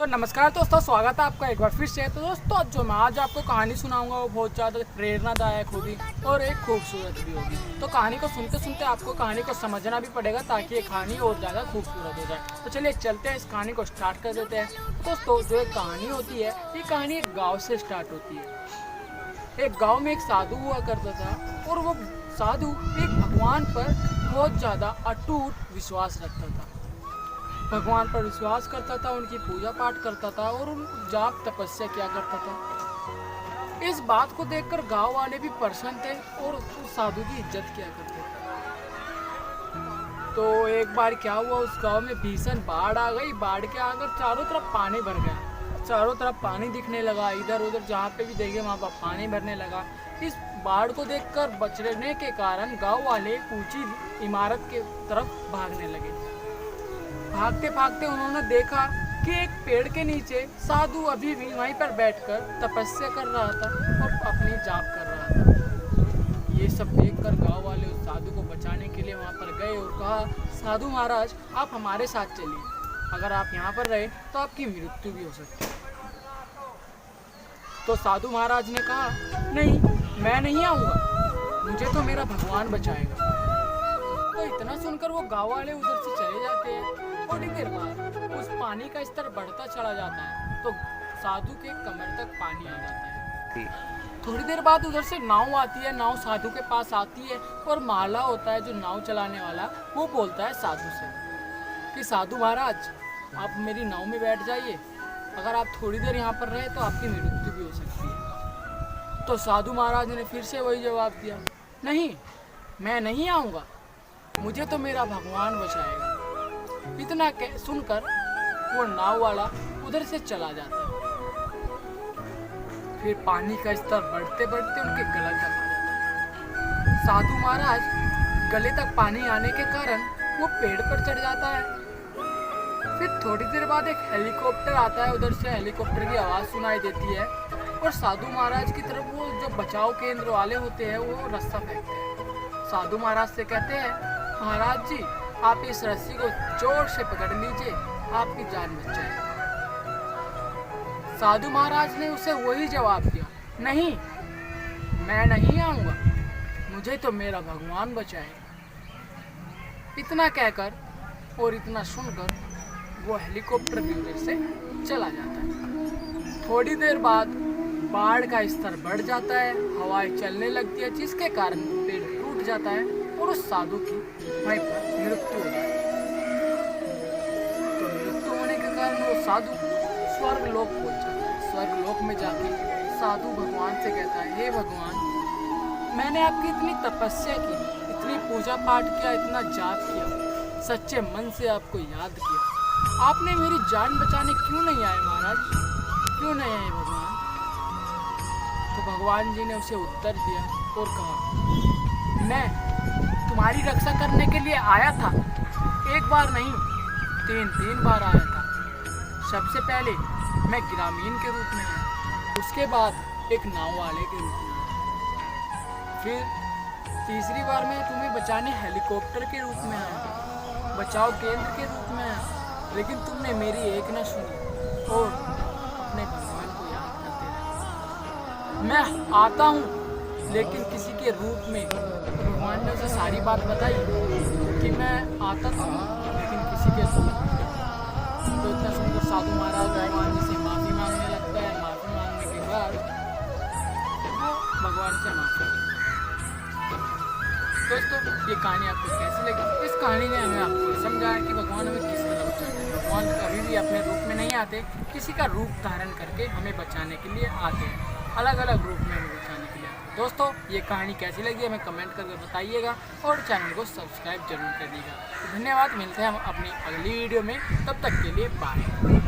नमस्कार दोस्तों, स्वागत है आपका एक बार फिर से। तो दोस्तों, जो मैं आज आपको कहानी सुनाऊंगा वो बहुत ज़्यादा प्रेरणादायक होगी और एक खूबसूरत भी होगी। तो कहानी को सुनते सुनते आपको कहानी को समझना भी पड़ेगा ताकि ये कहानी और ज़्यादा खूबसूरत हो जाए। तो चलिए चलते हैं, इस कहानी को स्टार्ट कर देते हैं। दोस्तों, जो एक कहानी होती है, ये कहानी एक गाँव से स्टार्ट होती है। एक गाँव में एक साधु हुआ करता था और वो साधु एक भगवान पर बहुत ज़्यादा अटूट विश्वास रखता था। भगवान पर विश्वास करता था, उनकी पूजा पाठ करता था और उन जाप तपस्या किया करता था। इस बात को देखकर गांव वाले भी प्रसन्न थे और उस साधु की इज्जत किया करते थे। तो एक बार क्या हुआ, उस गांव में भीषण बाढ़ आ गई। बाढ़ के आकर चारों तरफ पानी भर गया। चारों तरफ पानी दिखने लगा, इधर उधर जहाँ पे भी देखे वहाँ पर पानी भरने लगा। इस बाढ़ को देखकर बचने के कारण गाँव वाले ऊंची इमारत के तरफ भागने लगे। भागते भागते उन्होंने देखा कि एक पेड़ के नीचे साधु अभी भी वहीं पर बैठकर तपस्या कर रहा था और अपनी जाप कर रहा था। ये सब देखकर गांव वाले उस साधु को बचाने के लिए वहां पर गए और कहा, साधु महाराज, आप हमारे साथ चलिए। अगर आप यहाँ पर रहे तो आपकी मृत्यु भी हो सकती है। तो साधु महाराज ने कहा, नहीं, मैं नहीं आऊँगा, मुझे तो मेरा भगवान बचाएगा। तो इतना सुनकर वो गाँव वाले उधर से चले जाते हैं। थोड़ी देर बाद उस पानी का स्तर बढ़ता चला जाता है तो साधु के कमर तक पानी आ जाता है। थोड़ी देर बाद उधर से नाव आती है। नाव साधु के पास आती है और माला होता है जो नाव चलाने वाला, वो बोलता है साधु से कि साधु महाराज, आप मेरी नाव में बैठ जाइए। अगर आप थोड़ी देर यहाँ पर रहे तो आपकी मृत्यु भी हो सकती है। तो साधु महाराज ने फिर से वही जवाब दिया, नहीं, मैं नहीं आऊँगा, मुझे तो मेरा भगवान बचाएगा। इतना सुनकर वो नाव वाला उधर से चला जाता है। फिर पानी का स्तर बढ़ते बढ़ते उनके गले तक आ जाता है। साधु महाराज गले तक पानी आने के कारण वो पेड़ पर चढ़ जाता है। फिर थोड़ी देर बाद एक हेलीकॉप्टर आता है। उधर से हेलीकॉप्टर की आवाज़ सुनाई देती है और साधु महाराज की तरफ वो जो बचाव केंद्र वाले होते हैं वो रस्सा फेंकते हैं। साधु महाराज से कहते हैं, महाराज जी, आप इस रस्सी को जोर से पकड़ लीजिए, आपकी जान बच जाएगी। साधु महाराज ने उसे वही जवाब दिया, नहीं, मैं नहीं आऊँगा, मुझे तो मेरा भगवान बचाएगा। इतना कहकर और इतना सुनकर वो हेलीकॉप्टर भी उधर से चला जाता है। थोड़ी देर बाद बाढ़ का स्तर बढ़ जाता है, हवाएं चलने लगती है, जिसके कारण पेड़ टूट जाता है और उस साधु की वहीं पर मृत्यु हो जाती है। तो मृत्यु होने के कारण वो साधु स्वर्गलोक पहुंच जाता है। स्वर्गलोक में जाके साधु भगवान से कहता है, हे भगवान, मैंने आपकी इतनी तपस्या की, इतनी पूजा पाठ किया, इतना जाप किया, सच्चे मन से आपको याद किया, आपने मेरी जान बचाने क्यों नहीं आए महाराज, क्यों नहीं आए भगवान? तो भगवान जी ने उसे उत्तर दिया और कहा, मैं तुम्हारी रक्षा करने के लिए आया था। एक बार नहीं, तीन बार आया था। सबसे पहले मैं ग्रामीण के रूप में आया, उसके बाद एक नाव वाले के रूप में आया, फिर तीसरी बार मैं तुम्हें बचाने हेलीकॉप्टर के रूप में आया, बचाव केंद्र के रूप में आया, लेकिन तुमने मेरी एक न सुनी और अपने भगवान को याद करते रहे। मैं आता हूँ लेकिन किसी के रूप में। भगवान ने उसे सारी बात बताई कि मैं आता था लेकिन किसी के रूप में। तो इतना सुनकर साधु महाराज भगवान जी से माफ़ी मांगने लगता है। माफ़ी मांगने के बाद वो भगवान से माफ़ी। दोस्तों, ये कहानी आपको कैसी लगी? इस कहानी ने हमें आपको समझाया कि भगवान हमें किस तरह बचाते हैं। भगवान कभी भी अपने रूप में नहीं आते, किसी का रूप धारण करके हमें बचाने के लिए आते हैं। अलग अलग रूप में हमें बचाने के लिए आते हैं। दोस्तों, ये कहानी कैसी लगी हमें कमेंट करके बताइएगा और चैनल को सब्सक्राइब जरूर करिएगा। तो धन्यवाद, मिलते हैं हम अपनी अगली वीडियो में, तब तक के लिए बाय।